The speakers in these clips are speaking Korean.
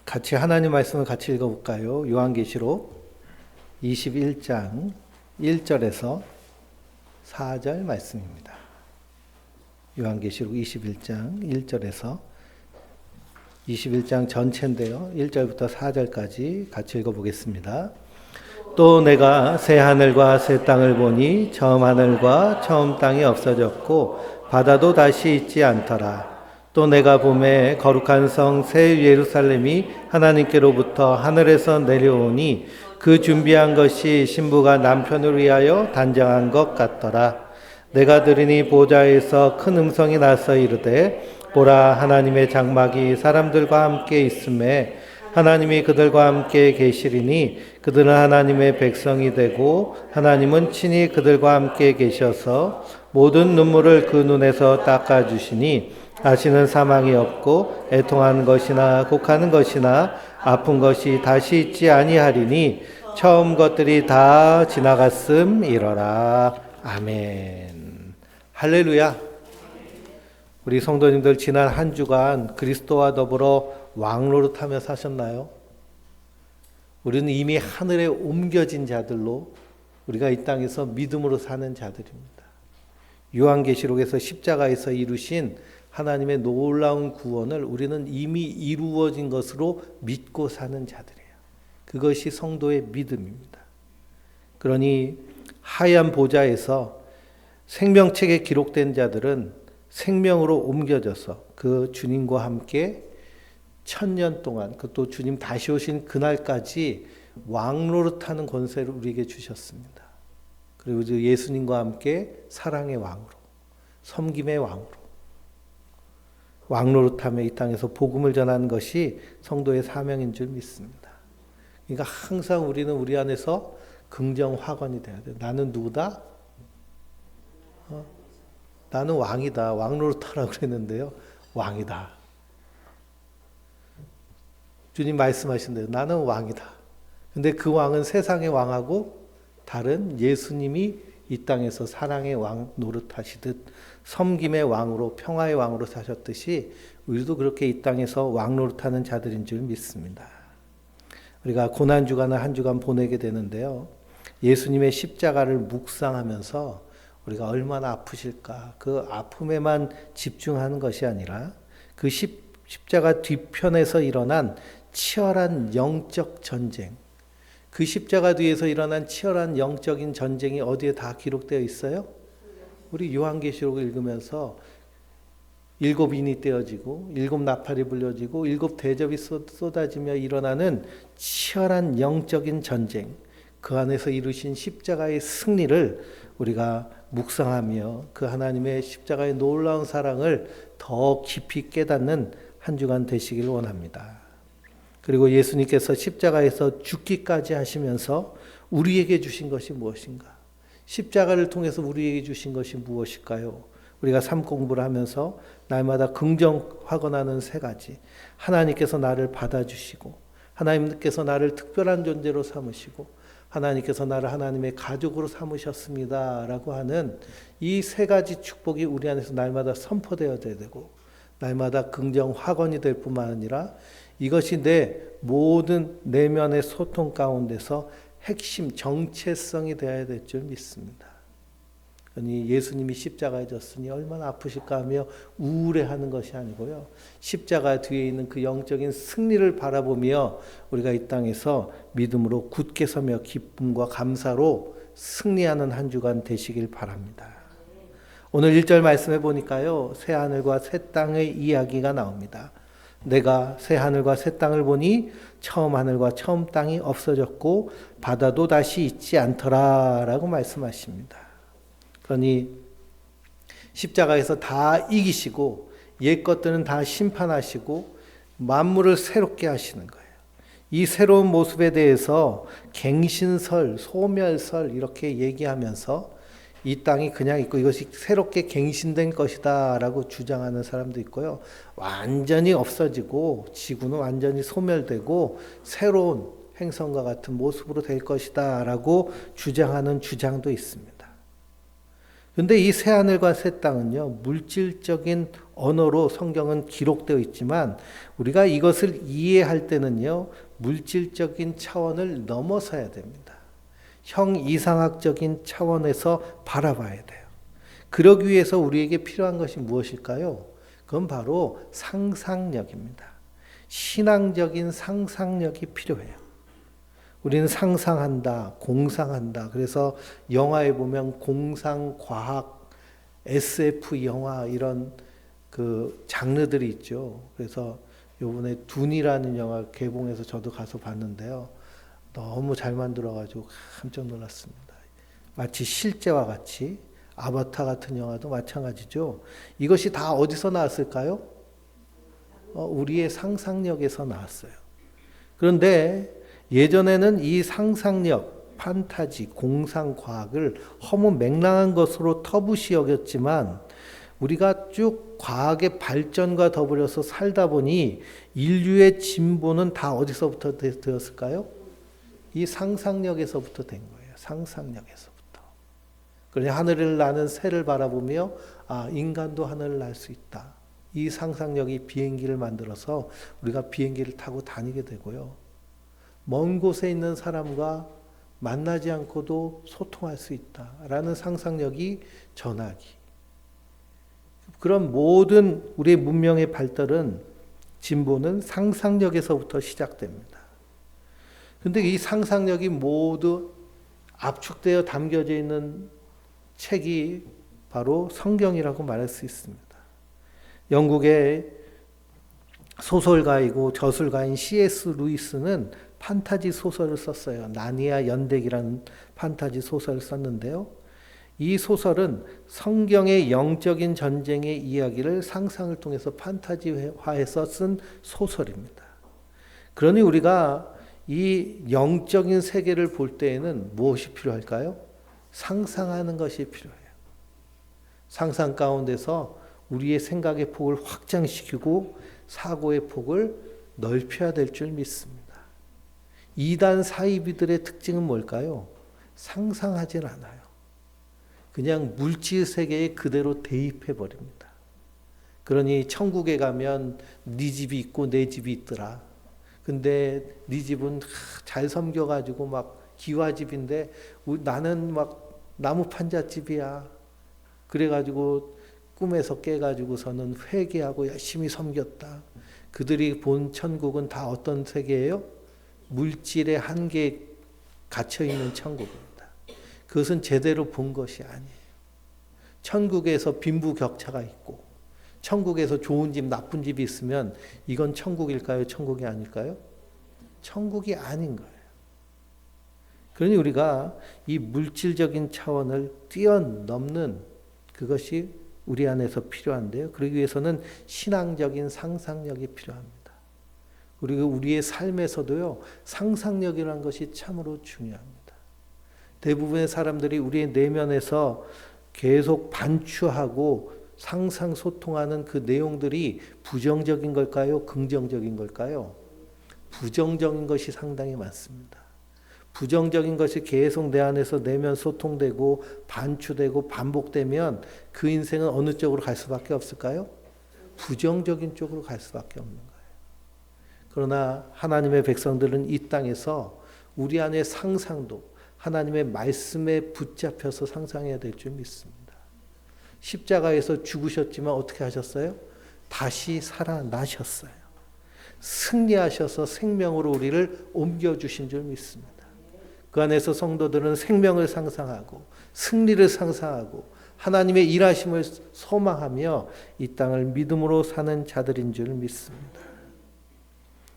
같이 하나님 말씀을 같이 읽어볼까요? 요한계시록 21장 1절에서 4절 말씀입니다. 요한계시록 21장 1절에서 21장 전체인데요. 1절부터 4절까지 같이 읽어보겠습니다. 또 내가 새 하늘과 새 땅을 보니 처음 하늘과 처음 땅이 없어졌고 바다도 다시 있지 않더라. 또 내가 보매 거룩한 성 새 예루살렘이 하나님께로부터 하늘에서 내려오니 그 준비한 것이 신부가 남편을 위하여 단장한 것 같더라. 내가 들으니 보좌에서 큰 음성이 나서 이르되 보라, 하나님의 장막이 사람들과 함께 있음에 하나님이 그들과 함께 계시리니 그들은 하나님의 백성이 되고 하나님은 친히 그들과 함께 계셔서 모든 눈물을 그 눈에서 닦아주시니 다시는 사망이 없고 애통하는 것이나 곡하는 것이나 아픈 것이 다시 있지 아니하리니 처음 것들이 다 지나갔음이러라. 아멘. 할렐루야. 우리 성도님들 지난 한 주간 그리스도와 더불어 왕노릇하며 사셨나요? 우리는 이미 하늘에 옮겨진 자들로 우리가 이 땅에서 믿음으로 사는 자들입니다. 요한계시록에서 십자가에서 이루신 하나님의 놀라운 구원을 우리는 이미 이루어진 것으로 믿고 사는 자들이에요. 그것이 성도의 믿음입니다. 그러니 하얀 보좌에서 생명책에 기록된 자들은 생명으로 옮겨져서 그 주님과 함께 1000년 동안 또 주님 다시 오신 그날까지 왕노릇하는 권세를 우리에게 주셨습니다. 그리고 예수님과 함께 사랑의 왕으로, 섬김의 왕으로 왕노릇하며 이 땅에서 복음을 전하는 것이 성도의 사명인 줄 믿습니다. 그러니까 항상 우리는 우리 안에서 긍정 확언이 돼야 돼요. 나는 누구다? 나는 왕이다. 왕노릇하라고 그랬는데요. 왕이다. 주님 말씀하신 대로 나는 왕이다. 근데 그 왕은 세상의 왕하고 다른 예수님이 이 땅에서 사랑의 왕 노릇하시듯 섬김의 왕으로 평화의 왕으로 사셨듯이 우리도 그렇게 이 땅에서 왕 노릇하는 자들인 줄 믿습니다. 우리가 고난주간을 한 주간 보내게 되는데요. 예수님의 십자가를 묵상하면서 우리가 얼마나 아프실까 그 아픔에만 집중하는 것이 아니라 그 십자가 뒤편에서 일어난 치열한 영적 전쟁, 그 십자가 뒤에서 일어난 치열한 영적인 전쟁이 어디에 다 기록되어 있어요? 우리 요한계시록을 읽으면서 7인이 떼어지고 7나팔이 불려지고 7대접이 쏟아지며 일어나는 치열한 영적인 전쟁, 그 안에서 이루신 십자가의 승리를 우리가 묵상하며 그 하나님의 십자가의 놀라운 사랑을 더 깊이 깨닫는 한 주간 되시길 원합니다. 그리고 예수님께서 십자가에서 죽기까지 하시면서 우리에게 주신 것이 무엇인가? 십자가를 통해서 우리에게 주신 것이 무엇일까요? 우리가 삶 공부를 하면서 날마다 긍정하거나는 세 가지. 하나님께서 나를 받아주시고, 하나님께서 나를 특별한 존재로 삼으시고, 하나님께서 나를 하나님의 가족으로 삼으셨습니다. 라고 하는 이 세 가지 축복이 우리 안에서 날마다 선포되어져야 되고, 날마다 긍정 확언이 될 뿐만 아니라 이것이 내 모든 내면의 소통 가운데서 핵심 정체성이 되어야 될 줄 믿습니다. 그러니 예수님이 십자가에 졌으니 얼마나 아프실까 하며 우울해하는 것이 아니고요. 십자가 뒤에 있는 그 영적인 승리를 바라보며 우리가 이 땅에서 믿음으로 굳게 서며 기쁨과 감사로 승리하는 한 주간 되시길 바랍니다. 오늘 1절 말씀해 보니까요. 새 하늘과 새 땅의 이야기가 나옵니다. 내가 새 하늘과 새 땅을 보니 처음 하늘과 처음 땅이 없어졌고 바다도 다시 있지 않더라 라고 말씀하십니다. 그러니 십자가에서 다 이기시고 옛 것들은 다 심판하시고 만물을 새롭게 하시는 거예요. 이 새로운 모습에 대해서 갱신설, 소멸설 이렇게 얘기하면서 이 땅이 그냥 있고 이것이 새롭게 갱신된 것이다 라고 주장하는 사람도 있고요. 완전히 없어지고 지구는 완전히 소멸되고 새로운 행성과 같은 모습으로 될 것이다 라고 주장하는 주장도 있습니다. 근데 이 새하늘과 새 땅은요, 물질적인 언어로 성경은 기록되어 있지만 우리가 이것을 이해할 때는요, 물질적인 차원을 넘어서야 됩니다. 형이상학적인 차원에서 바라봐야 돼요. 그러기 위해서 우리에게 필요한 것이 무엇일까요? 그건 바로 상상력입니다. 신앙적인 상상력이 필요해요. 우리는 상상한다, 공상한다. 그래서 영화에 보면 공상, 과학, SF 영화 이런 그 장르들이 있죠. 그래서 요번에 둔이라는 영화 개봉해서 저도 가서 봤는데요. 너무 잘 만들어가지고 깜짝 놀랐습니다. 마치 실제와 같이 아바타 같은 영화도 마찬가지죠. 이것이 다 어디서 나왔을까요? 우리의 상상력에서 나왔어요. 그런데 예전에는 이 상상력, 판타지, 공상과학을 허무 맹랑한 것으로 터부시 여겼지만 우리가 쭉 과학의 발전과 더불어서 살다 보니 인류의 진보는 다 어디서부터 되었을까요? 이 상상력에서부터 된 거예요. 상상력에서부터. 그러니 하늘을 나는 새를 바라보며 인간도 하늘을 날 수 있다. 이 상상력이 비행기를 만들어서 우리가 비행기를 타고 다니게 되고요. 먼 곳에 있는 사람과 만나지 않고도 소통할 수 있다라는 상상력이 전하기. 그런 모든 우리의 문명의 발달은 진보는 상상력에서부터 시작됩니다. 그런데 이 상상력이 모두 압축되어 담겨져 있는 책이 바로 성경이라고 말할 수 있습니다. 영국의 소설가이고 저술가인 C.S. 루이스는 판타지 소설을 썼어요. 나니아 연대기라는 판타지 소설을 썼는데요. 이 소설은 성경의 영적인 전쟁의 이야기를 상상을 통해서 판타지화해서 쓴 소설입니다. 그러니 우리가 이 영적인 세계를 볼 때에는 무엇이 필요할까요? 상상하는 것이 필요해요. 상상 가운데서 우리의 생각의 폭을 확장시키고 사고의 폭을 넓혀야 될 줄 믿습니다. 이단 사이비들의 특징은 뭘까요? 상상하진 않아요. 그냥 물질 세계에 그대로 대입해 버립니다. 그러니 천국에 가면 네 집이 있고 내 집이 있더라. 근데 네 집은 잘 섬겨가지고 막 기와집인데 나는 막 나무 판잣집이야. 그래가지고 꿈에서 깨가지고서는 회개하고 열심히 섬겼다. 그들이 본 천국은 다 어떤 세계예요? 물질의 한계에 갇혀있는 천국입니다. 그것은 제대로 본 것이 아니에요. 천국에서 빈부격차가 있고 천국에서 좋은 집, 나쁜 집이 있으면 이건 천국일까요? 천국이 아닐까요? 천국이 아닌 거예요. 그러니 우리가 이 물질적인 차원을 뛰어넘는 그것이 우리 안에서 필요한데요. 그러기 위해서는 신앙적인 상상력이 필요합니다. 그리고 우리의 삶에서도요, 상상력이라는 것이 참으로 중요합니다. 대부분의 사람들이 우리의 내면에서 계속 반추하고 상상 소통하는 그 내용들이 부정적인 걸까요? 긍정적인 걸까요? 부정적인 것이 상당히 많습니다. 부정적인 것이 계속 내 안에서 내면 소통되고 반추되고 반복되면 그 인생은 어느 쪽으로 갈 수밖에 없을까요? 부정적인 쪽으로 갈 수밖에 없는 거예요. 그러나 하나님의 백성들은 이 땅에서 우리 안의 상상도 하나님의 말씀에 붙잡혀서 상상해야 될 줄 믿습니다. 십자가에서 죽으셨지만 어떻게 하셨어요? 다시 살아나셨어요. 승리하셔서 생명으로 우리를 옮겨주신 줄 믿습니다. 그 안에서 성도들은 생명을 상상하고 승리를 상상하고 하나님의 일하심을 소망하며 이 땅을 믿음으로 사는 자들인 줄 믿습니다.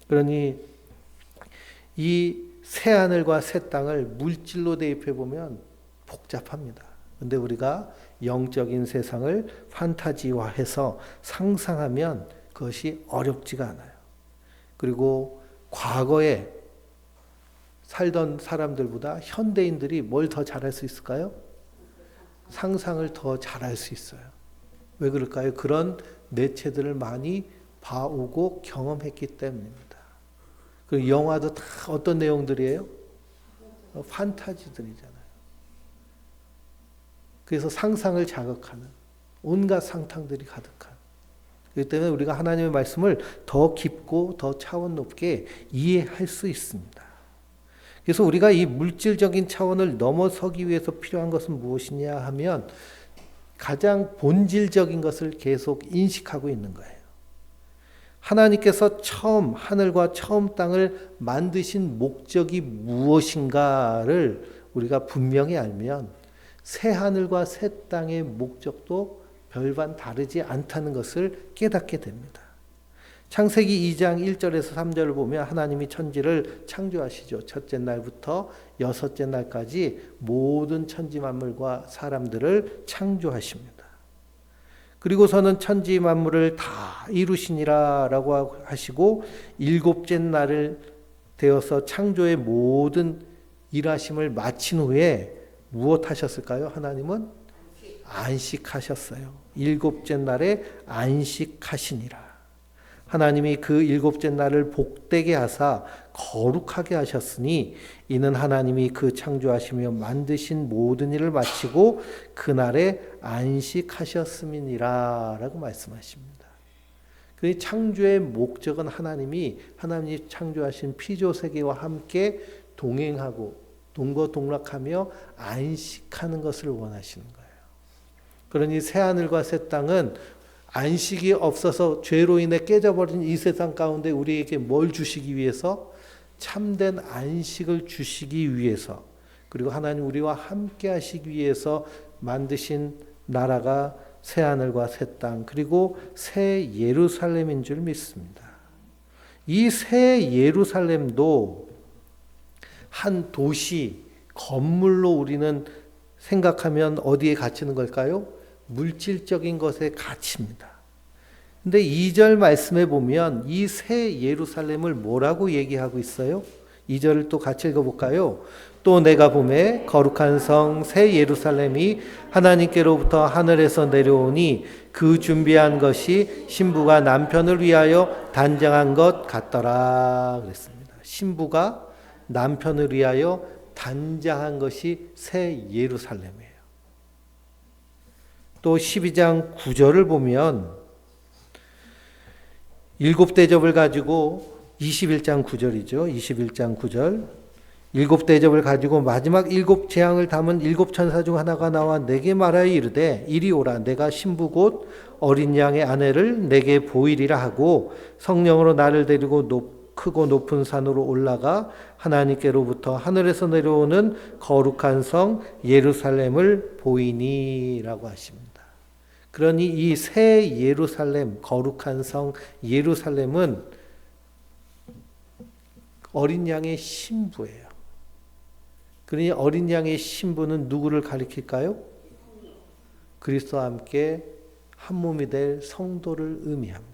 그러니 이 새하늘과 새 땅을 물질로 대입해 보면 복잡합니다. 그런데 우리가 영적인 세상을 판타지화해서 상상하면 그것이 어렵지가 않아요. 그리고 과거에 살던 사람들보다 현대인들이 뭘 더 잘할 수 있을까요? 상상을 더 잘할 수 있어요. 왜 그럴까요? 그런 매체들을 많이 봐오고 경험했기 때문입니다. 그 영화도 다 어떤 내용들이에요? 판타지들이잖아요. 그래서 상상을 자극하는 온갖 상상들이 가득한. 그렇기 때문에 우리가 하나님의 말씀을 더 깊고 더 차원 높게 이해할 수 있습니다. 그래서 우리가 이 물질적인 차원을 넘어서기 위해서 필요한 것은 무엇이냐 하면 가장 본질적인 것을 계속 인식하고 있는 거예요. 하나님께서 처음 하늘과 처음 땅을 만드신 목적이 무엇인가를 우리가 분명히 알면 새 하늘과 새 땅의 목적도 별반 다르지 않다는 것을 깨닫게 됩니다. 창세기 2장 1절에서 3절을 보면 하나님이 천지를 창조하시죠. 첫째 날부터 여섯째 날까지 모든 천지 만물과 사람들을 창조하십니다. 그리고서는 천지 만물을 다 이루시니라라고 하시고 일곱째 날을 되어서 창조의 모든 일하심을 마친 후에 무엇 하셨을까요? 하나님은 안식하셨어요. 일곱째 날에 안식하시니라. 하나님이 그 일곱째 날을 복되게 하사 거룩하게 하셨으니 이는 하나님이 그 창조하시며 만드신 모든 일을 마치고 그날에 안식하셨음이니라 라고 말씀하십니다. 그 창조의 목적은 하나님이 창조하신 피조세계와 함께 동행하고 동거동락하며 안식하는 것을 원하시는 거예요. 그러니 새하늘과 새 땅은 안식이 없어서 죄로 인해 깨져버린 이 세상 가운데 우리에게 뭘 주시기 위해서? 참된 안식을 주시기 위해서, 그리고 하나님 우리와 함께 하시기 위해서 만드신 나라가 새하늘과 새 땅, 그리고 새 예루살렘인 줄 믿습니다. 이 새 예루살렘도 한 도시, 건물로 우리는 생각하면 어디에 갇히는 걸까요? 물질적인 것에 갇힙니다. 근데 2절 말씀에 보면 이 새 예루살렘을 뭐라고 얘기하고 있어요? 2절을 또 같이 읽어볼까요? 또 내가 보매 거룩한 성 새 예루살렘이 하나님께로부터 하늘에서 내려오니 그 준비한 것이 신부가 남편을 위하여 단장한 것 같더라 그랬습니다. 신부가 남편을 위하여 단장한 것이 새 예루살렘이에요. 또 12장 9절을 보면 일곱 대접을 가지고 21장 9절이죠. 21장 9절 일곱 대접을 가지고 마지막 일곱 재앙을 담은 일곱 천사 중 하나가 나와 내게 말하여 이르되 이리 오라 내가 신부 곧 어린 양의 아내를 내게 보이리라 하고 성령으로 나를 데리고 크고 높은 산으로 올라가 하나님께로부터 하늘에서 내려오는 거룩한 성 예루살렘을 보이니라고 하십니다. 그러니 이 새 예루살렘, 거룩한 성 예루살렘은 어린 양의 신부예요. 그러니 어린 양의 신부는 누구를 가리킬까요? 그리스도와 함께 한 몸이 될 성도를 의미합니다.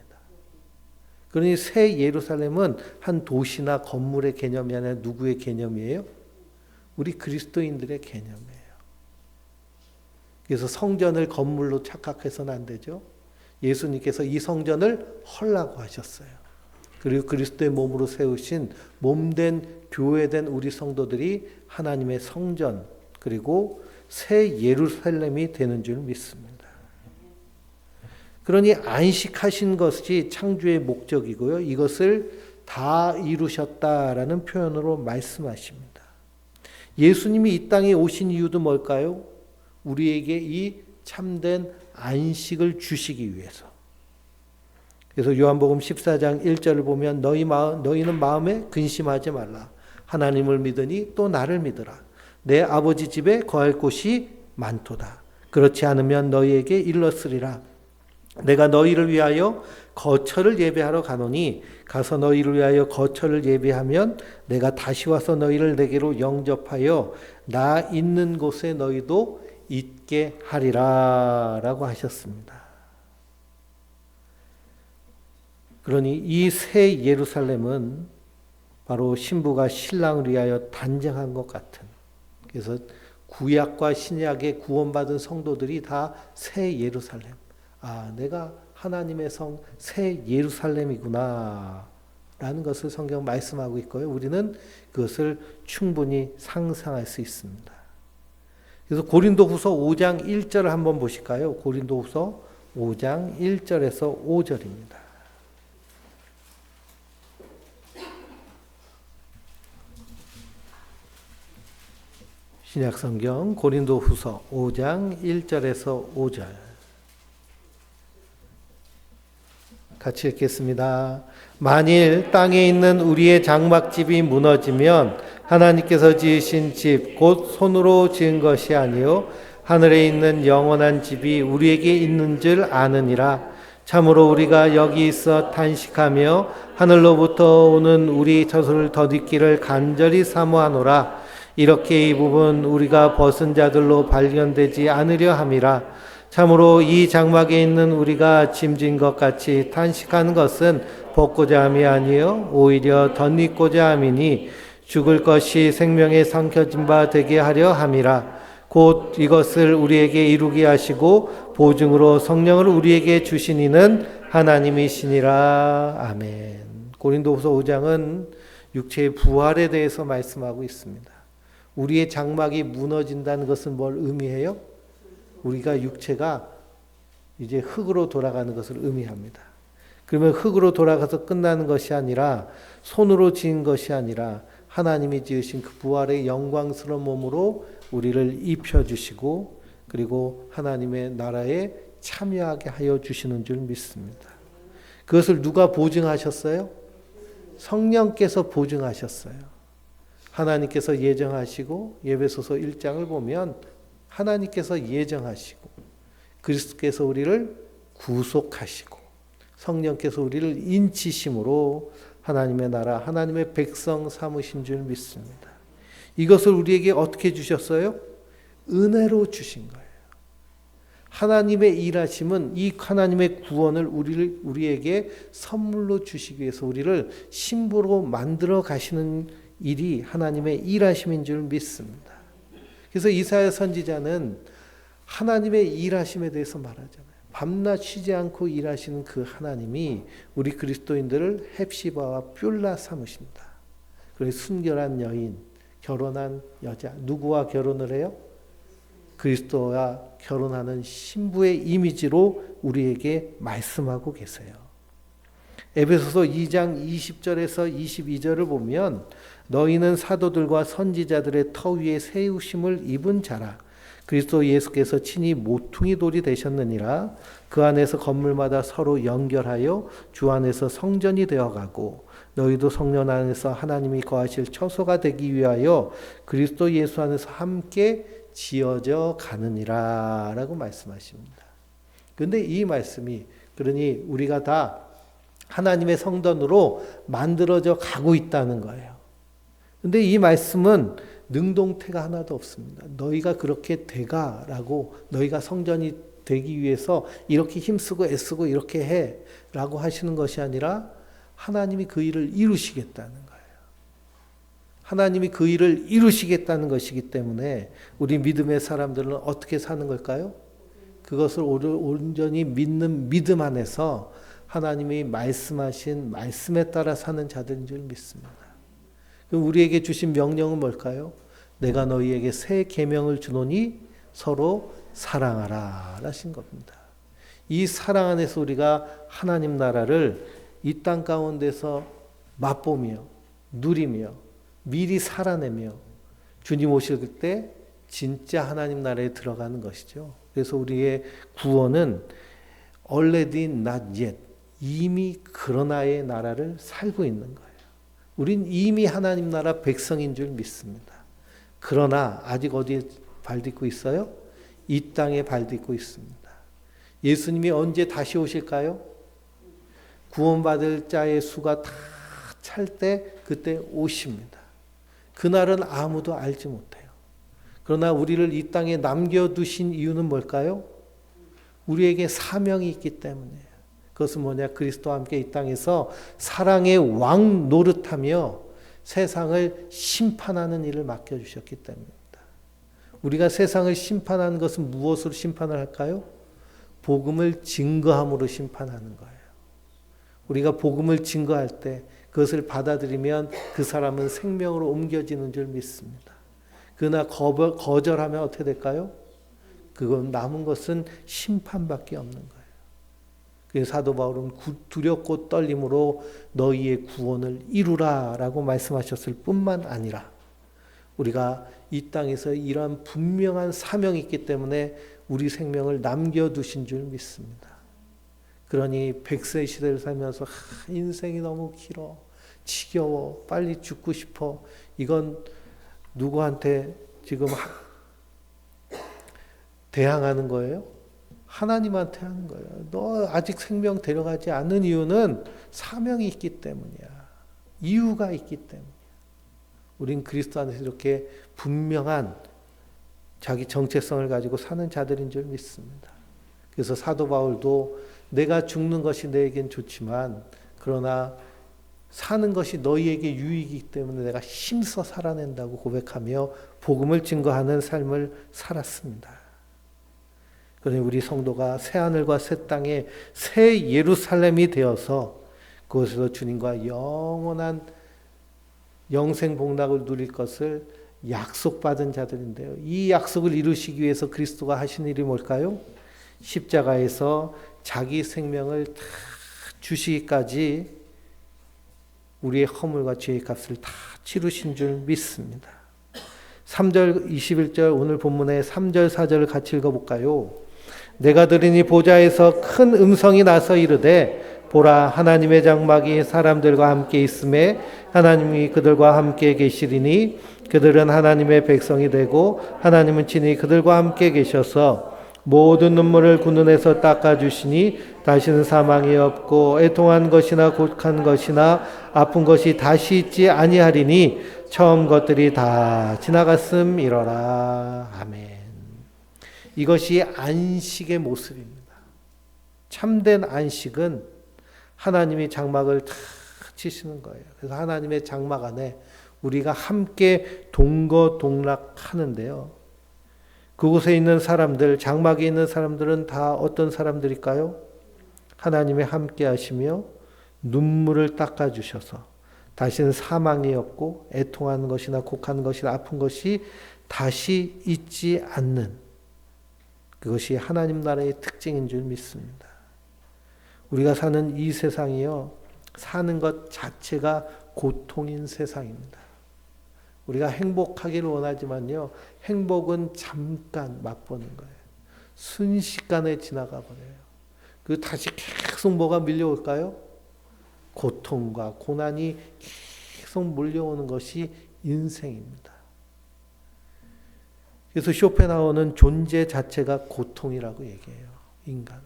그러니 새 예루살렘은 한 도시나 건물의 개념이 아니라 누구의 개념이에요? 우리 그리스도인들의 개념이에요. 그래서 성전을 건물로 착각해서는 안 되죠. 예수님께서 이 성전을 헐라고 하셨어요. 그리고 그리스도의 몸으로 세우신 몸된 교회된 우리 성도들이 하나님의 성전 그리고 새 예루살렘이 되는 줄 믿습니다. 그러니 안식하신 것이 창조의 목적이고요. 이것을 다 이루셨다라는 표현으로 말씀하십니다. 예수님이 이 땅에 오신 이유도 뭘까요? 우리에게 이 참된 안식을 주시기 위해서. 그래서 요한복음 14장 1절을 보면 너희는 마음에 근심하지 말라. 하나님을 믿으니 또 나를 믿으라. 내 아버지 집에 거할 곳이 많도다. 그렇지 않으면 너희에게 일렀으리라. 내가 너희를 위하여 거처를 예배하러 가노니 가서 너희를 위하여 거처를 예배하면 내가 다시 와서 너희를 내게로 영접하여 나 있는 곳에 너희도 있게 하리라 라고 하셨습니다. 그러니 이 새 예루살렘은 바로 신부가 신랑을 위하여 단장한 것 같은, 그래서 구약과 신약의 구원받은 성도들이 다 새 예루살렘, 내가 하나님의 성 새 예루살렘이구나 라는 것을 성경 말씀하고 있고요. 우리는 그것을 충분히 상상할 수 있습니다. 그래서 고린도후서 5장 1절을 한번 보실까요? 고린도후서 5장 1절에서 5절입니다. 신약성경 고린도후서 5장 1절에서 5절 같이 읽겠습니다. 만일 땅에 있는 우리의 장막집이 무너지면 하나님께서 지으신 집 곧 손으로 지은 것이 아니요 하늘에 있는 영원한 집이 우리에게 있는 줄 아느니라. 참으로 우리가 여기 있어 탄식하며 하늘로부터 오는 우리 젖을 더디기를 간절히 사모하노라. 이렇게 이 부분 우리가 벗은 자들로 발견되지 않으려 함이라. 참으로 이 장막에 있는 우리가 짐진 것 같이 탄식하는 것은 벗고자 함이 아니요 오히려 덧입고자 함이니 죽을 것이 생명에 삼켜진 바 되게 하려 함이라. 곧 이것을 우리에게 이루게 하시고 보증으로 성령을 우리에게 주신 이는 하나님이시니라. 아멘. 고린도후서 5장은 육체의 부활에 대해서 말씀하고 있습니다. 우리의 장막이 무너진다는 것은 뭘 의미해요? 우리가 육체가 이제 흙으로 돌아가는 것을 의미합니다. 그러면 흙으로 돌아가서 끝나는 것이 아니라 손으로 지은 것이 아니라 하나님이 지으신 그 부활의 영광스러운 몸으로 우리를 입혀주시고 그리고 하나님의 나라에 참여하게 하여 주시는 줄 믿습니다. 그것을 누가 보증하셨어요? 성령께서 보증하셨어요. 하나님께서 예정하시고 에베소서 1장을 보면 하나님께서 예정하시고 그리스도께서 우리를 구속하시고 성령께서 우리를 인치심으로 하나님의 나라, 하나님의 백성 삼으신 줄 믿습니다. 이것을 우리에게 어떻게 주셨어요? 은혜로 주신 거예요. 하나님의 일하심은 이 하나님의 구원을 우리에게 선물로 주시기 위해서 우리를 신부로 만들어 가시는 일이 하나님의 일하심인 줄 믿습니다. 그래서 이사야 선지자는 하나님의 일하심에 대해서 말하잖아요. 밤낮 쉬지 않고 일하시는 그 하나님이 우리 그리스도인들을 헵시바와 뷸라 삼으신다. 그리고 순결한 여인, 결혼한 여자, 누구와 결혼을 해요? 그리스도와 결혼하는 신부의 이미지로 우리에게 말씀하고 계세요. 에베소서 2장 20절에서 22절을 보면 너희는 사도들과 선지자들의 터 위에 세우심을 입은 자라. 그리스도 예수께서 친히 모퉁이 돌이 되셨느니라. 그 안에서 건물마다 서로 연결하여 주 안에서 성전이 되어가고 너희도 성령 안에서 하나님이 거하실 처소가 되기 위하여 그리스도 예수 안에서 함께 지어져 가느니라 라고 말씀하십니다. 그런데 이 말씀이 그러니 우리가 다 하나님의 성전으로 만들어져 가고 있다는 거예요. 그런데 이 말씀은 능동태가 하나도 없습니다. 너희가 그렇게 되가라고 너희가 성전이 되기 위해서 이렇게 힘쓰고 애쓰고 이렇게 해라고 하시는 것이 아니라 하나님이 그 일을 이루시겠다는 거예요. 하나님이 그 일을 이루시겠다는 것이기 때문에 우리 믿음의 사람들은 어떻게 사는 걸까요? 그것을 온전히 믿는 믿음 안에서 하나님이 말씀하신 말씀에 따라 사는 자들인 줄 믿습니다. 그럼 우리에게 주신 명령은 뭘까요? 내가 너희에게 새 계명을 주노니 서로 사랑하라 하신 겁니다. 이 사랑 안에서 우리가 하나님 나라를 이 땅 가운데서 맛보며 누리며 미리 살아내며 주님 오실 때 진짜 하나님 나라에 들어가는 것이죠. 그래서 우리의 구원은 already not yet, 이미 그러나의 나라를 살고 있는 거예요. 우린 이미 하나님 나라 백성인 줄 믿습니다. 그러나 아직 어디에 발 딛고 있어요? 이 땅에 발 딛고 있습니다. 예수님이 언제 다시 오실까요? 구원받을 자의 수가 다 찰 때 그때 오십니다. 그날은 아무도 알지 못해요. 그러나 우리를 이 땅에 남겨두신 이유는 뭘까요? 우리에게 사명이 있기 때문이에요. 그것은 뭐냐? 그리스도와 함께 이 땅에서 사랑의 왕 노릇하며 세상을 심판하는 일을 맡겨주셨기 때문입니다. 우리가 세상을 심판하는 것은 무엇으로 심판을 할까요? 복음을 증거함으로 심판하는 거예요. 우리가 복음을 증거할 때 그것을 받아들이면 그 사람은 생명으로 옮겨지는 줄 믿습니다. 그러나 거절하면 어떻게 될까요? 그건 남은 것은 심판밖에 없는 거예요. 그래서 사도 바울은 두렵고 떨림으로 너희의 구원을 이루라라고 말씀하셨을 뿐만 아니라 우리가 이 땅에서 이러한 분명한 사명이 있기 때문에 우리 생명을 남겨두신 줄 믿습니다. 그러니 100세 시대를 살면서 인생이 너무 길어, 지겨워, 빨리 죽고 싶어. 이건 누구한테 지금 대항하는 거예요? 하나님한테 하는 거예요. 너 아직 생명 데려가지 않는 이유는 사명이 있기 때문이야. 이유가 있기 때문이야. 우린 그리스도 안에서 이렇게 분명한 자기 정체성을 가지고 사는 자들인 줄 믿습니다. 그래서 사도 바울도 내가 죽는 것이 너에겐 좋지만 그러나 사는 것이 너희에게 유익이기 때문에 내가 힘써 살아낸다고 고백하며 복음을 증거하는 삶을 살았습니다. 그러니 우리 성도가 새하늘과 새 땅에 새 예루살렘이 되어서 그곳에서 주님과 영원한 영생 복락을 누릴 것을 약속받은 자들인데요. 이 약속을 이루시기 위해서 그리스도가 하신 일이 뭘까요? 십자가에서 자기 생명을 다 주시기까지 우리의 허물과 죄의 값을 다 치르신 줄 믿습니다. 3절 21절 오늘 본문의 3절 4절을 같이 읽어볼까요? 내가 들으니 보좌에서 큰 음성이 나서 이르되 보라 하나님의 장막이 사람들과 함께 있음에 하나님이 그들과 함께 계시리니 그들은 하나님의 백성이 되고 하나님은 친히 그들과 함께 계셔서 모든 눈물을 그 눈에서 닦아주시니 다시는 사망이 없고 애통한 것이나 곡한 것이나 아픈 것이 다시 있지 아니하리니 처음 것들이 다 지나갔음이로라. 아멘. 이것이 안식의 모습입니다. 참된 안식은 하나님이 장막을 다 치시는 거예요. 그래서 하나님의 장막 안에 우리가 함께 동거동락하는데요. 그곳에 있는 사람들, 장막에 있는 사람들은 다 어떤 사람들일까요? 하나님이 함께 하시며 눈물을 닦아주셔서 다시는 사망이 없고 애통하는 것이나 곡하는 것이나 아픈 것이 다시 있지 않는 그것이 하나님 나라의 특징인 줄 믿습니다. 우리가 사는 이 세상이요, 사는 것 자체가 고통인 세상입니다. 우리가 행복하기를 원하지만요, 행복은 잠깐 맛보는 거예요. 순식간에 지나가 버려요. 그 다시 계속 뭐가 밀려올까요? 고통과 고난이 계속 몰려오는 것이 인생입니다. 그래서 쇼펜하우어는 존재 자체가 고통이라고 얘기해요. 인간은.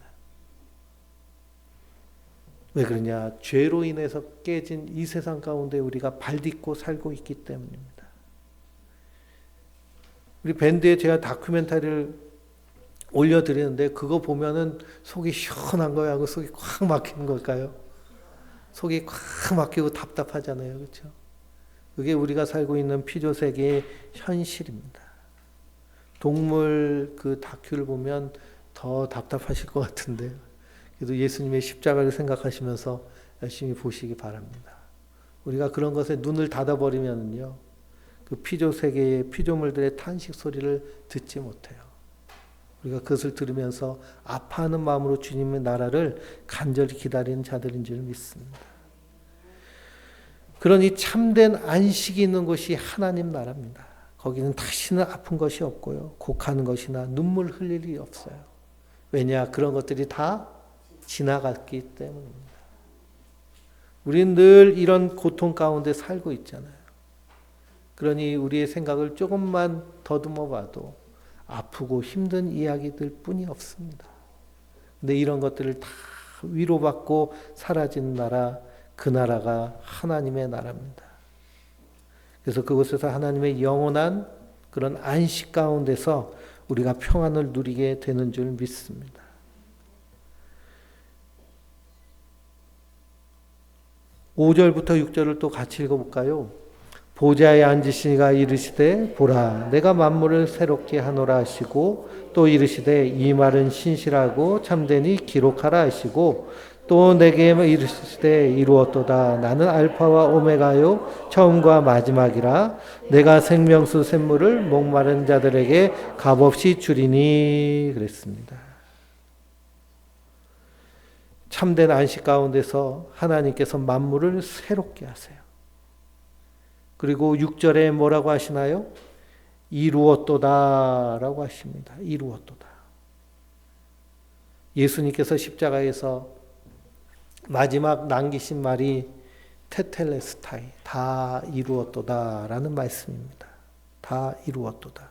왜 그러냐? 죄로 인해서 깨진 이 세상 가운데 우리가 발딛고 살고 있기 때문입니다. 우리 밴드에 제가 다큐멘터리를 올려드리는데 그거 보면은 속이 시원한 거야 하고 속이 꽉 막히는 걸까요? 속이 꽉 막히고 답답하잖아요. 그렇죠? 그게 우리가 살고 있는 피조세계의 현실입니다. 동물 그 다큐를 보면 더 답답하실 것 같은데요. 그래도 예수님의 십자가를 생각하시면서 열심히 보시기 바랍니다. 우리가 그런 것에 눈을 닫아버리면요, 그 피조세계의 피조물들의 탄식 소리를 듣지 못해요. 우리가 그것을 들으면서 아파하는 마음으로 주님의 나라를 간절히 기다리는 자들인 줄 믿습니다. 그러니 참된 안식이 있는 곳이 하나님 나라입니다. 거기는 다시는 아픈 것이 없고요, 곡하는 것이나 눈물 흘릴 일이 없어요. 왜냐? 그런 것들이 다 지나갔기 때문입니다. 우리는 늘 이런 고통 가운데 살고 있잖아요. 그러니 우리의 생각을 조금만 더듬어 봐도 아프고 힘든 이야기들 뿐이 없습니다. 근데 이런 것들을 다 위로받고 사라진 나라, 그 나라가 하나님의 나라입니다. 그래서 그곳에서 하나님의 영원한 그런 안식 가운데서 우리가 평안을 누리게 되는 줄 믿습니다. (5절부터 6절을) 또 같이 읽어볼까요? 보좌에 앉으시니가 이르시되 보라 내가 만물을 새롭게 하노라 하시고 또 이르시되 이 말은 신실하고 참되니 기록하라 하시고 또 내게 이르시되 이루었도다. 나는 알파와 오메가요 처음과 마지막이라. 내가 생명수 샘물을 목마른 자들에게 값없이 주리니 그랬습니다. 참된 안식 가운데서 하나님께서 만물을 새롭게 하세요. 그리고 6절에 뭐라고 하시나요? 이루었도다 라고 하십니다. 이루었도다. 예수님께서 십자가에서 마지막 남기신 말이 테텔레스타이, 다 이루었도다 라는 말씀입니다. 다 이루었도다.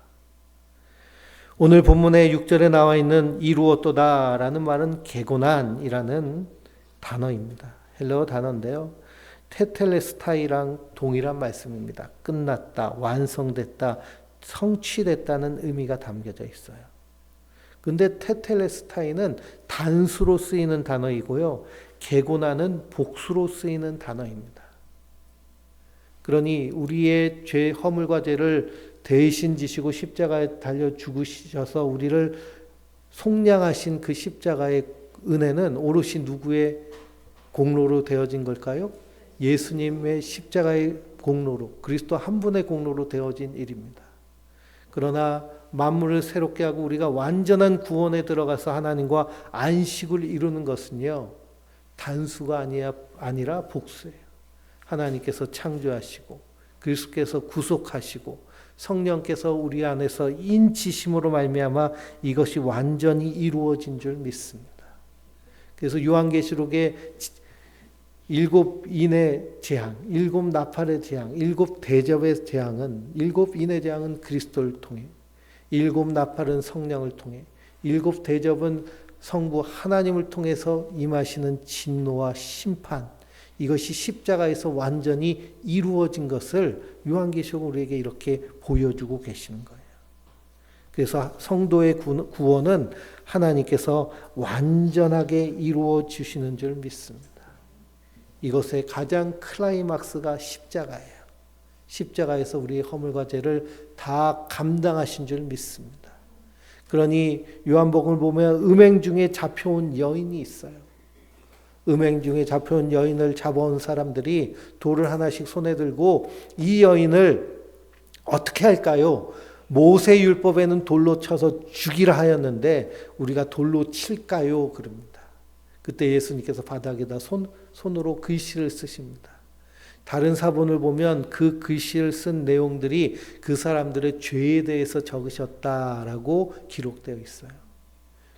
오늘 본문의 6절에 나와 있는 이루었도다 라는 말은 게고난이라는 단어입니다. 헬라어 단어인데요. 테텔레스타이랑 동일한 말씀입니다. 끝났다, 완성됐다, 성취됐다는 의미가 담겨져 있어요. 근데 테텔레스타이는 단수로 쓰이는 단어이고요. 게고난은 복수로 쓰이는 단어입니다. 그러니 우리의 죄, 허물과 죄를 대신 지시고 십자가에 달려 죽으셔서 우리를 속량하신 그 십자가의 은혜는 오롯이 누구의 공로로 되어진 걸까요? 예수님의 십자가의 공로로, 그리스도 한 분의 공로로 되어진 일입니다. 그러나 만물을 새롭게 하고 우리가 완전한 구원에 들어가서 하나님과 안식을 이루는 것은요, 단수가 아니라 복수예요. 하나님께서 창조하시고 그리스도께서 구속하시고 성령께서 우리 안에서 인치심으로 말미암아 이것이 완전히 이루어진 줄 믿습니다. 그래서 요한계시록에 7인의 재앙, 7나팔의 재앙, 7대접의 재앙은, 7인의 재앙은 그리스도를 통해, 7나팔은 성령을 통해, 7대접은 성부 하나님을 통해서 임하시는 진노와 심판, 이것이 십자가에서 완전히 이루어진 것을 요한계시록 우리에게 이렇게 보여주고 계시는 거예요. 그래서 성도의 구원은 하나님께서 완전하게 이루어 주시는 줄 믿습니다. 이것의 가장 클라이막스가 십자가예요. 십자가에서 우리의 허물과 죄를 다 감당하신 줄 믿습니다. 그러니 요한복음을 보면 음행 중에 잡혀온 여인이 있어요. 음행 중에 잡혀온 여인을 잡아온 사람들이 돌을 하나씩 손에 들고 이 여인을 어떻게 할까요? 모세율법에는 돌로 쳐서 죽이라 하였는데 우리가 돌로 칠까요? 그럽니다. 그때 예수님께서 바닥에다 손으로 글씨를 쓰십니다. 다른 사본을 보면 그 글씨를 쓴 내용들이 그 사람들의 죄에 대해서 적으셨다라고 기록되어 있어요.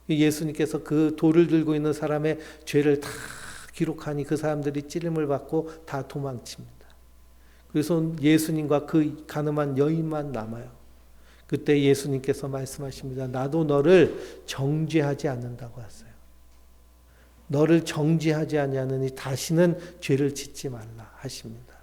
예수님께서 그 돌을 들고 있는 사람의 죄를 다 기록하니 그 사람들이 찌림을 받고 다 도망칩니다. 그래서 예수님과 그 가늠한 여인만 남아요. 그때 예수님께서 말씀하십니다. 나도 너를 정죄하지 않는다고 하세요. 너를 정죄하지 아니하느니 다시는 죄를 짓지 말라 하십니다.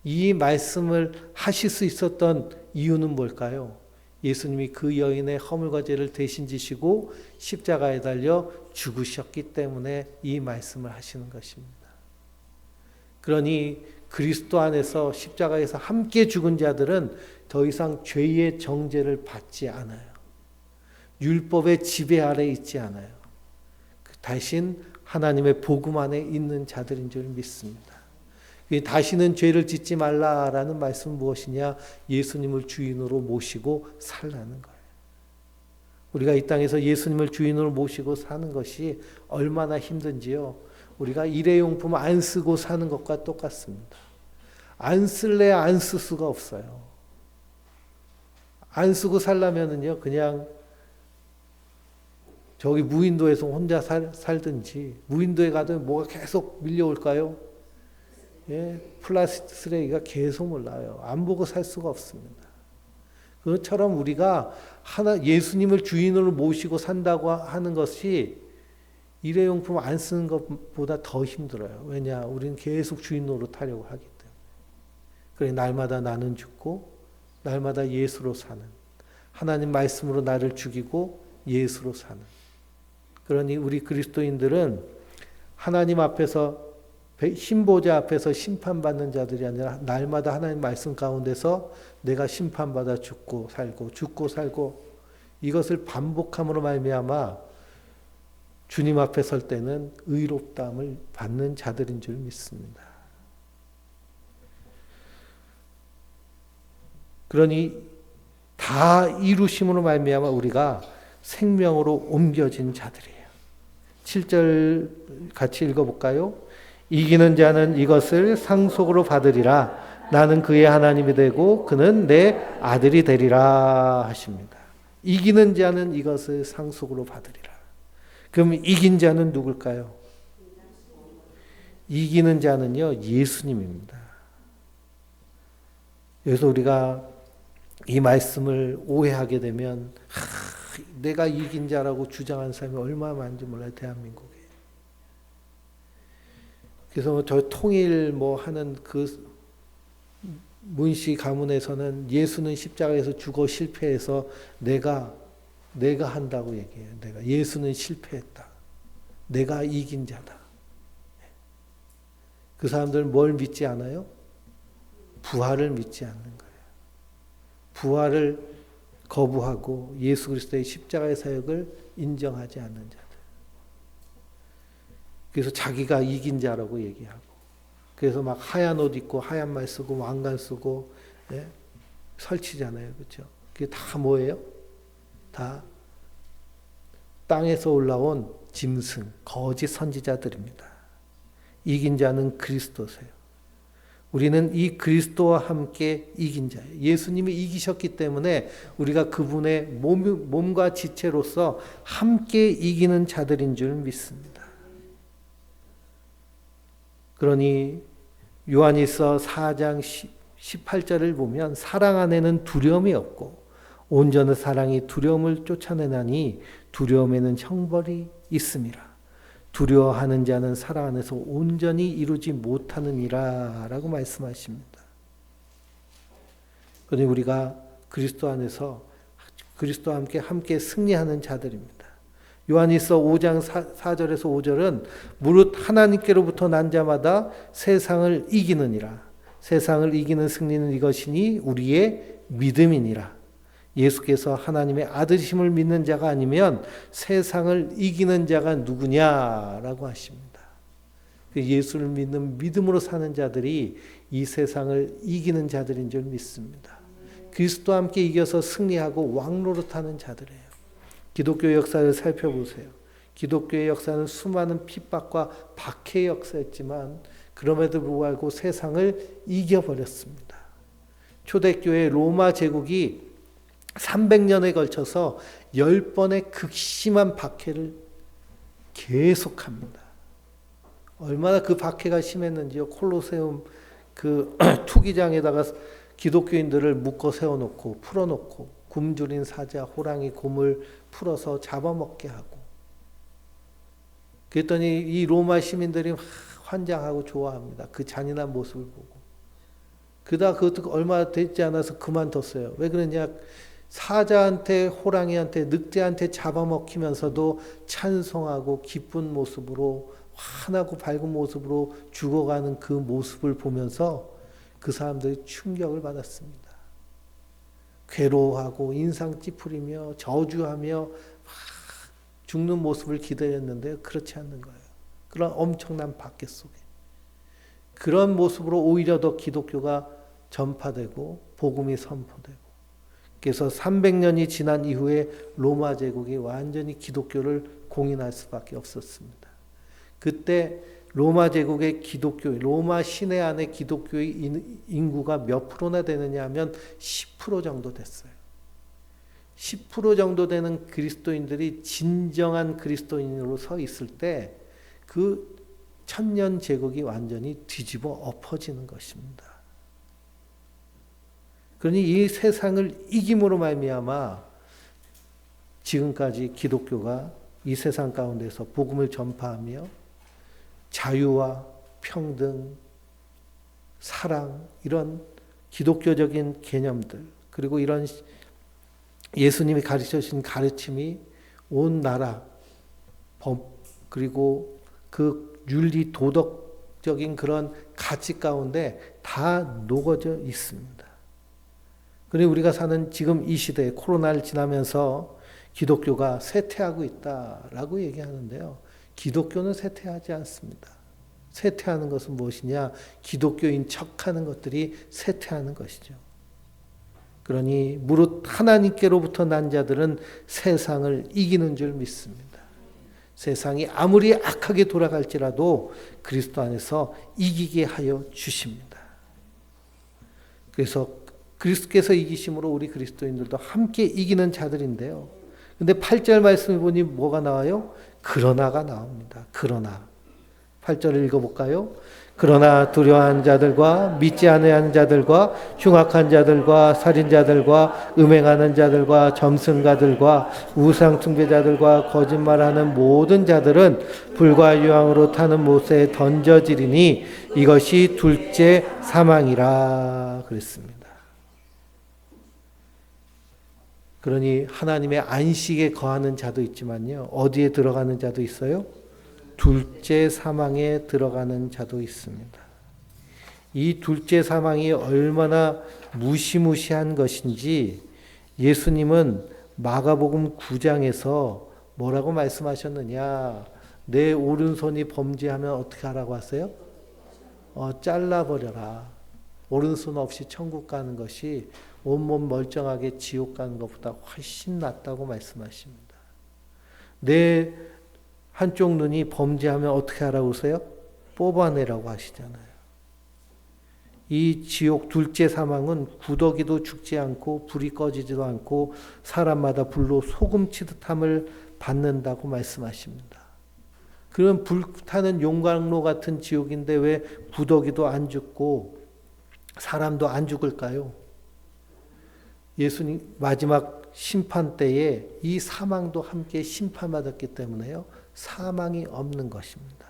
이 말씀을 하실 수 있었던 이유는 뭘까요? 예수님이 그 여인의 허물과 죄를 대신 지시고 십자가에 달려 죽으셨기 때문에 이 말씀을 하시는 것입니다. 그러니 그리스도 안에서 십자가에서 함께 죽은 자들은 더 이상 죄의 정죄를 받지 않아요. 율법의 지배 아래 있지 않아요. 대신 하나님의 복음 안에 있는 자들인 줄 믿습니다. 다시는 죄를 짓지 말라라는 말씀은 무엇이냐? 예수님을 주인으로 모시고 살라는 거예요. 우리가 이 땅에서 예수님을 주인으로 모시고 사는 것이 얼마나 힘든지요. 우리가 일회용품 안 쓰고 사는 것과 똑같습니다. 안 쓸래 안 쓸 수가 없어요. 안 쓰고 살려면은요, 그냥 저기 무인도에서 혼자 살든지, 무인도에 가든 뭐가 계속 밀려올까요? 예, 플라스틱 쓰레기가 계속 올라요. 안 보고 살 수가 없습니다. 그것처럼 우리가 예수님을 주인으로 모시고 산다고 하는 것이 일회용품 안 쓰는 것보다 더 힘들어요. 왜냐? 우리는 계속 주인 노릇하려고 하기 때문에. 그래, 날마다 나는 죽고 날마다 예수로 사는, 하나님 말씀으로 나를 죽이고 예수로 사는. 그러니 우리 그리스도인들은 하나님 앞에서, 신보좌 앞에서 심판받는 자들이 아니라 날마다 하나님 말씀 가운데서 내가 심판받아 죽고 살고 이것을 반복함으로 말미암아 주님 앞에 설 때는 의롭다함을 받는 자들인 줄 믿습니다. 그러니 다 이루심으로 말미암아 우리가 생명으로 옮겨진 자들이에요. 7절 같이 읽어볼까요? 이기는 자는 이것을 상속으로 받으리라. 나는 그의 하나님이 되고 그는 내 아들이 되리라 하십니다. 이기는 자는 이것을 상속으로 받으리라. 그럼 이긴 자는 누굴까요? 이기는 자는요, 예수님입니다. 그래서 우리가 이 말씀을 오해하게 되면 내가 이긴 자라고 주장하는 사람이 얼마나 많은지 몰라요, 대한민국에. 그래서 저 통일 하는 그 문씨 가문에서는 예수는 십자가에서 죽어 실패해서 내가 한다고 얘기해요. 예수는 실패했다. 내가 이긴 자다. 그 사람들은 뭘 믿지 않아요? 부활을 믿지 않는 거예요. 부활을 거부하고 예수 그리스도의 십자가의 사역을 인정하지 않는 자들. 그래서 자기가 이긴 자라고 얘기하고, 그래서 막 하얀 옷 입고 하얀 말 쓰고 왕관 쓰고 설치잖아요, 그렇죠? 그게 다 뭐예요? 다 땅에서 올라온 짐승, 거짓 선지자들입니다. 이긴 자는 그리스도세요. 우리는 이 그리스도와 함께 이긴 자예요. 예수님이 이기셨기 때문에 우리가 그분의 몸과 지체로서 함께 이기는 자들인 줄 믿습니다. 그러니 요한일서 4장 18절을 보면 사랑 안에는 두려움이 없고 온전한 사랑이 두려움을 쫓아내나니 두려움에는 형벌이 있음이라. 두려워하는 자는 사랑 안에서 온전히 이루지 못하느니라 라고 말씀하십니다. 그러니 우리가 그리스도 안에서 그리스도와 함께 승리하는 자들입니다. 요한일서 5장 4절에서 5절은 무릇 하나님께로부터 난 자마다 세상을 이기느니라. 세상을 이기는 승리는 이것이니 우리의 믿음이니라. 예수께서 하나님의 아들이심을 믿는 자가 아니면 세상을 이기는 자가 누구냐라고 하십니다. 예수를 믿는 믿음으로 사는 자들이 이 세상을 이기는 자들인 줄 믿습니다. 그리스도와 함께 이겨서 승리하고 왕노릇하는 자들이에요. 기독교 역사를 살펴보세요. 기독교의 역사는 수많은 핍박과 박해의 역사였지만 그럼에도 불구하고 세상을 이겨버렸습니다. 초대교회 로마 제국이 300년에 걸쳐서 10번의 극심한 박해를 계속합니다. 얼마나 그 박해가 심했는지요. 콜로세움 그 투기장에다가 기독교인들을 묶어 세워놓고 풀어놓고 굶주린 사자, 호랑이, 곰을 풀어서 잡아먹게 하고, 그랬더니 이 로마 시민들이 환장하고 좋아합니다. 그 잔인한 모습을 보고. 그러다 그것도 얼마 되지 않아서 그만뒀어요. 왜 그러냐? 사자한테, 호랑이한테, 늑대한테 잡아먹히면서도 찬송하고 기쁜 모습으로, 환하고 밝은 모습으로 죽어가는 그 모습을 보면서 그 사람들이 충격을 받았습니다. 괴로워하고 인상 찌푸리며 저주하며 죽는 모습을 기다렸는데 그렇지 않는 거예요. 그런 엄청난 박해 속에. 그런 모습으로 오히려 더 기독교가 전파되고 복음이 선포되고, 그래서 300년이 지난 이후에 로마 제국이 완전히 기독교를 공인할 수밖에 없었습니다. 그때 로마 제국의 기독교, 로마 시내 안에 기독교의 인구가 몇 프로나 되느냐 하면 10% 정도 됐어요. 10% 정도 되는 그리스도인들이 진정한 그리스도인으로 서 있을 때 그 천년 제국이 완전히 뒤집어 엎어지는 것입니다. 그러니 이 세상을 이김으로 말미암아 지금까지 기독교가 이 세상 가운데서 복음을 전파하며 자유와 평등, 사랑, 이런 기독교적인 개념들, 그리고 이런 예수님이 가르쳐 주신 가르침이 온 나라, 법, 그리고 그 윤리 도덕적인 그런 가치 가운데 다 녹아져 있습니다. 그리고 우리가 사는 지금 이 시대에 코로나를 지나면서 기독교가 쇠퇴하고 있다라고 얘기하는데요. 기독교는 쇠퇴하지 않습니다. 쇠퇴하는 것은 무엇이냐? 기독교인 척하는 것들이 쇠퇴하는 것이죠. 그러니 무릇 하나님께로부터 난 자들은 세상을 이기는 줄 믿습니다. 세상이 아무리 악하게 돌아갈지라도 그리스도 안에서 이기게 하여 주십니다. 그래서 그리스도께서 이기심으로 우리 그리스도인들도 함께 이기는 자들인데요. 근데 8절 말씀을 보니 뭐가 나와요? 그러나가 나옵니다. 그러나. 8절을 읽어볼까요? 그러나 두려워하는 자들과 믿지 아니하는 자들과 흉악한 자들과 살인자들과 음행하는 자들과 점승가들과 우상 숭배자들과 거짓말하는 모든 자들은 불과 유황으로 타는 못에 던져지리니 이것이 둘째 사망이라 그랬습니다. 그러니 하나님의 안식에 거하는 자도 있지만요. 어디에 들어가는 자도 있어요? 둘째 사망에 들어가는 자도 있습니다. 이 둘째 사망이 얼마나 무시무시한 것인지 예수님은 마가복음 9장에서 뭐라고 말씀하셨느냐? 내 오른손이 범죄하면 어떻게 하라고 하세요? 잘라버려라. 오른손 없이 천국 가는 것이 온몸 멀쩡하게 지옥 가는 것보다 훨씬 낫다고 말씀하십니다. 내 한쪽 눈이 범죄하면 어떻게 하라고 하세요? 뽑아내라고 하시잖아요. 이 지옥 둘째 사망은 구더기도 죽지 않고 불이 꺼지지도 않고 사람마다 불로 소금치듯함을 받는다고 말씀하십니다. 그런 불타는 용광로 같은 지옥인데 왜 구더기도 안 죽고 사람도 안 죽을까요? 예수님 마지막 심판 때에 이 사망도 함께 심판받았기 때문에요. 사망이 없는 것입니다.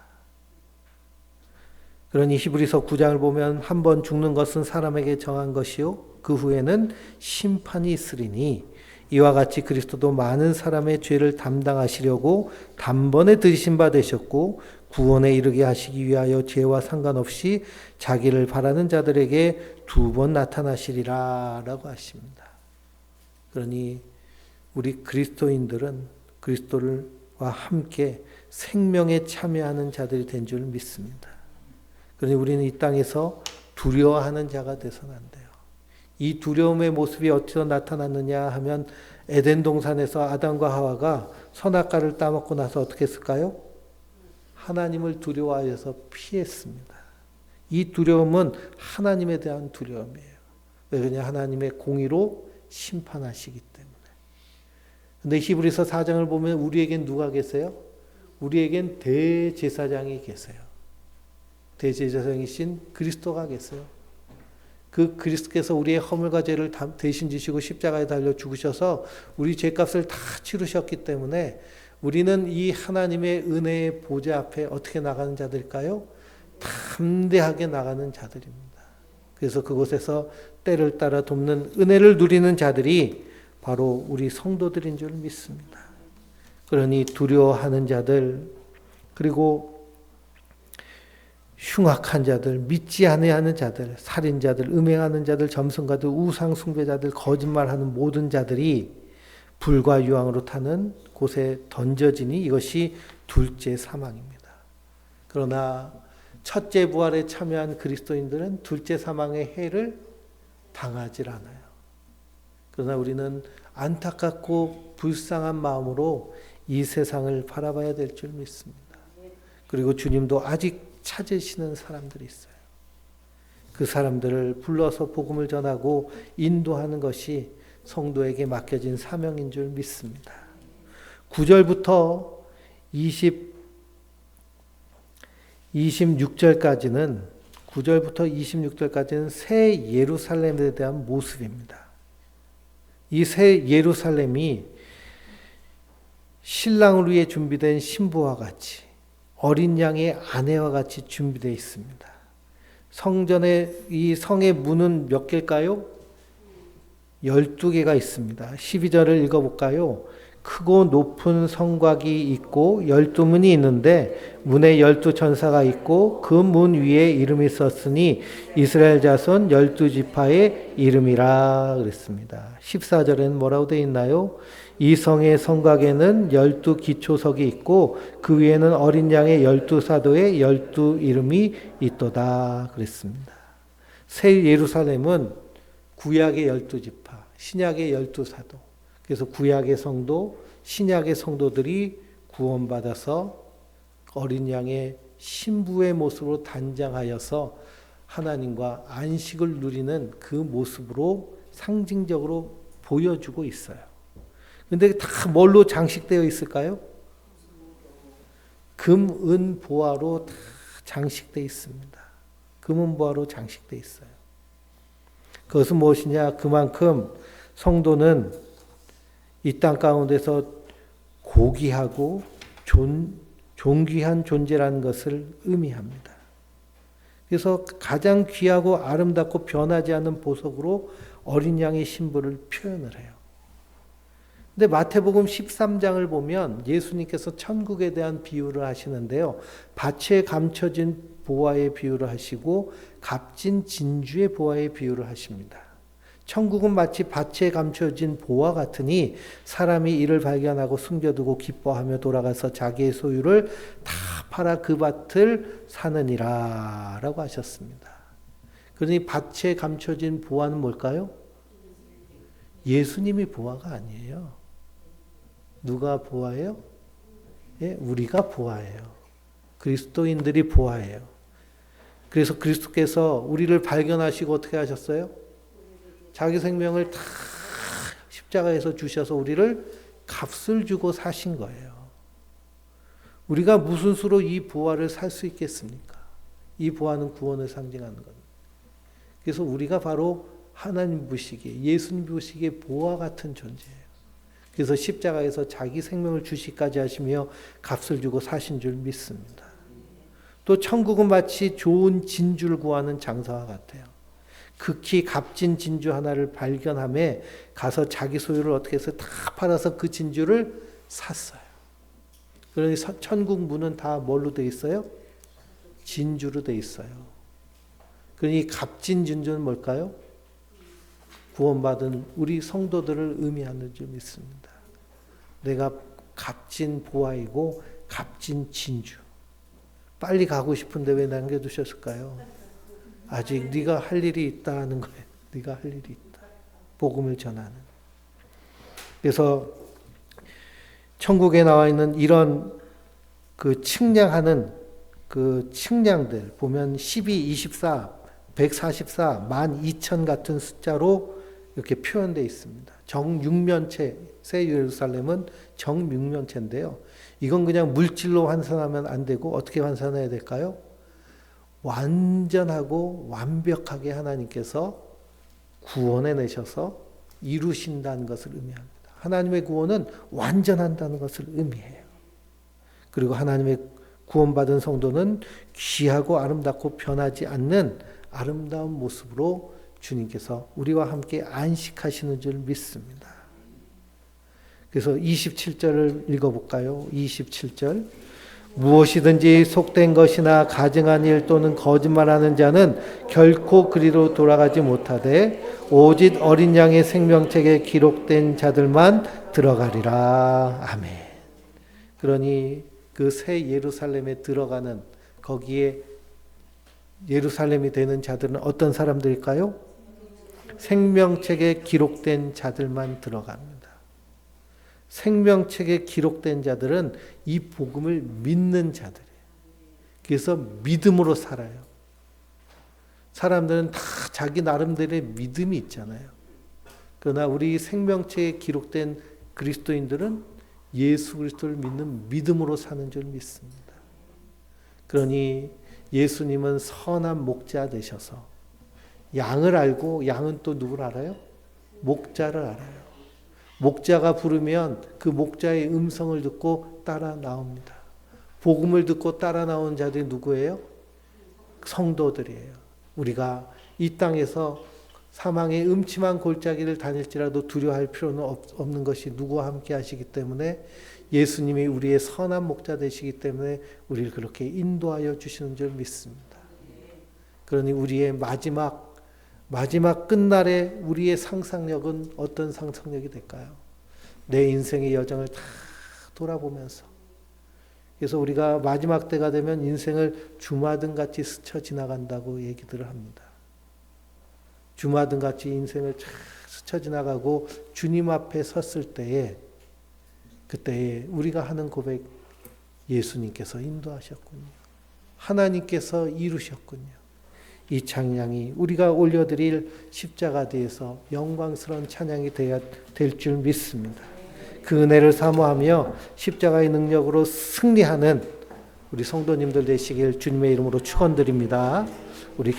그러니 히브리서 9장을 보면 한 번 죽는 것은 사람에게 정한 것이요 그 후에는 심판이 있으리니 이와 같이 그리스도도 많은 사람의 죄를 담당하시려고 단번에 들이신 바 되셨고 구원에 이르게 하시기 위하여 죄와 상관없이 자기를 바라는 자들에게 2번 나타나시리라 라고 하십니다. 그러니 우리 그리스도인들은 그리스도와 함께 생명에 참여하는 자들이 된 줄 믿습니다. 그러니 우리는 이 땅에서 두려워하는 자가 되서는 안 돼요. 이 두려움의 모습이 어디서 나타났느냐 하면 에덴 동산에서 아담과 하와가 선악과를 따먹고 나서 어떻게 했을까요? 하나님을 두려워하여서 피했습니다. 이 두려움은 하나님에 대한 두려움이에요. 왜 그러냐? 하나님의 공의로 심판하시기 때문에. 근데 히브리서 4장을 보면 우리에겐 누가 계세요? 우리에겐 대제사장이 계세요. 대제사장이신 그리스도가 계세요. 그 그리스도께서 우리의 허물과 죄를 대신 지시고 십자가에 달려 죽으셔서 우리 죄값을 다 치르셨기 때문에 우리는 이 하나님의 은혜의 보좌 앞에 어떻게 나가는 자들일까요? 담대하게 나가는 자들입니다. 그래서 그곳에서 때를 따라 돕는 은혜를 누리는 자들이 바로 우리 성도들인 줄 믿습니다. 그러니 두려워하는 자들, 그리고 흉악한 자들, 믿지 아니하는 자들, 살인자들, 음행하는 자들, 점성가들, 우상 숭배자들, 거짓말하는 모든 자들이 불과 유황으로 타는 곳에 던져지니 이것이 둘째 사망입니다. 그러나 첫째 부활에 참여한 그리스도인들은 둘째 사망의 해를 당하지 않아요. 그러나 우리는 안타깝고 불쌍한 마음으로 이 세상을 바라봐야 될 줄 믿습니다. 그리고 주님도 아직 찾으시는 사람들이 있어요. 그 사람들을 불러서 복음을 전하고 인도하는 것이 성도에게 맡겨진 사명인 줄 믿습니다. 9절부터 26절까지는 새 예루살렘에 대한 모습입니다. 이 새 예루살렘이 신랑을 위해 준비된 신부와 같이 어린 양의 아내와 같이 준비되어 있습니다. 성전의 이 성의 문은 몇 개일까요? 12개가 있습니다. 12절을 읽어볼까요? 크고 높은 성곽이 있고 12문이 있는데 문에 12천사가 있고 그 문 위에 이름이 썼으니 이스라엘 자손 12지파의 이름이라 그랬습니다. 14절에는 뭐라고 되어 있나요? 이 성의 성곽에는 12기초석이 있고 그 위에는 어린 양의 12사도의 12 이름이 있도다 그랬습니다. 새 예루살렘은 구약의 12지파, 신약의 12사도. 그래서 구약의 성도, 신약의 성도들이 구원받아서 어린 양의 신부의 모습으로 단장하여서 하나님과 안식을 누리는 그 모습으로 상징적으로 보여주고 있어요. 근데 다 뭘로 장식되어 있을까요? 금, 은, 보화로 다 장식되어 있습니다. 금, 은, 보화로 장식되어 있어요. 그것은 무엇이냐? 그만큼 성도는 이 땅 가운데서 고귀하고 존귀한 존재라는 것을 의미합니다. 그래서 가장 귀하고 아름답고 변하지 않는 보석으로 어린 양의 신부를 표현을 해요. 근데 마태복음 13장을 보면 예수님께서 천국에 대한 비유를 하시는데요. 밭에 감춰진 보화의 비유를 하시고 값진 진주의 보화의 비유를 하십니다. 천국은 마치 밭에 감춰진 보화 같으니 사람이 이를 발견하고 숨겨두고 기뻐하며 돌아가서 자기의 소유를 다 팔아 그 밭을 사느니라 라고 하셨습니다. 그러니 밭에 감춰진 보화는 뭘까요? 예수님이 보화가 아니에요. 누가 보화예요? 예, 우리가 보화예요. 그리스도인들이 보화예요. 그래서 그리스도께서 우리를 발견하시고 어떻게 하셨어요? 자기 생명을 다 십자가에서 주셔서 우리를 값을 주고 사신 거예요. 우리가 무슨 수로 이 보화를 살 수 있겠습니까? 이 보화는 구원을 상징하는 겁니다. 그래서 우리가 바로 하나님 보시기에, 예수님 보시기에 보화 같은 존재예요. 그래서 십자가에서 자기 생명을 주시까지 하시며 값을 주고 사신 줄 믿습니다. 또 천국은 마치 좋은 진주를 구하는 장사와 같아요. 극히 값진 진주 하나를 발견함에 가서 자기 소유를 어떻게 해서 다 팔아서 그 진주를 샀어요. 그러니 천국 문은 다 뭘로 돼 있어요? 진주로 돼 있어요. 그러니 값진 진주는 뭘까요? 구원받은 우리 성도들을 의미하는 줄 믿습니다. 내가 값진 보화이고 값진 진주. 빨리 가고 싶은데 왜 남겨두셨을까요? 아직 네가 할 일이 있다는 거예요. 네가 할 일이 있다. 복음을 전하는. 그래서 천국에 나와 있는 이런 그 측량하는 그 측량들 보면 12, 24, 144, 12,000 같은 숫자로 이렇게 표현되어 있습니다. 정육면체, 새 예루살렘은 정육면체인데요. 이건 그냥 물질로 환산하면 안 되고 어떻게 환산해야 될까요? 완전하고 완벽하게 하나님께서 구원해내셔서 이루신다는 것을 의미합니다. 하나님의 구원은 완전한다는 것을 의미해요. 그리고 하나님의 구원받은 성도는 귀하고 아름답고 변하지 않는 아름다운 모습으로 주님께서 우리와 함께 안식하시는 줄 믿습니다. 그래서 27절을 읽어볼까요? 27절. 무엇이든지 속된 것이나 가증한 일 또는 거짓말하는 자는 결코 그리로 돌아가지 못하되 오직 어린 양의 생명책에 기록된 자들만 들어가리라. 아멘. 그러니 그 새 예루살렘에 들어가는 거기에 예루살렘이 되는 자들은 어떤 사람들일까요? 생명책에 기록된 자들만 들어갑니다. 생명책에 기록된 자들은 이 복음을 믿는 자들이에요. 그래서 믿음으로 살아요. 사람들은 다 자기 나름대로의 믿음이 있잖아요. 그러나 우리 생명책에 기록된 그리스도인들은 예수 그리스도를 믿는 믿음으로 사는 줄 믿습니다. 그러니 예수님은 선한 목자 되셔서 양을 알고 양은 또 누구를 알아요? 목자를 알아요. 목자가 부르면 그 목자의 음성을 듣고 따라 나옵니다. 복음을 듣고 따라 나온 자들이 누구예요? 성도들이에요. 우리가 이 땅에서 사망의 음침한 골짜기를 다닐지라도 두려워할 필요는 없는 것이 누구와 함께 하시기 때문에 예수님이 우리의 선한 목자 되시기 때문에 우리를 그렇게 인도하여 주시는 줄 믿습니다. 그러니 우리의 마지막 끝날에 우리의 상상력은 어떤 상상력이 될까요? 내 인생의 여정을 다 돌아보면서, 그래서 우리가 마지막 때가 되면 인생을 주마등같이 스쳐 지나간다고 얘기들을 합니다. 주마등같이 인생을 쫙 스쳐 지나가고 주님 앞에 섰을 때에, 그때에 우리가 하는 고백, 예수님께서 인도하셨군요. 하나님께서 이루셨군요. 이 찬양이 우리가 올려드릴 십자가 뒤에서 영광스러운 찬양이 될 줄 믿습니다. 그 은혜를 사모하며 십자가의 능력으로 승리하는 우리 성도님들 되시길 주님의 이름으로 축원드립니다. 우리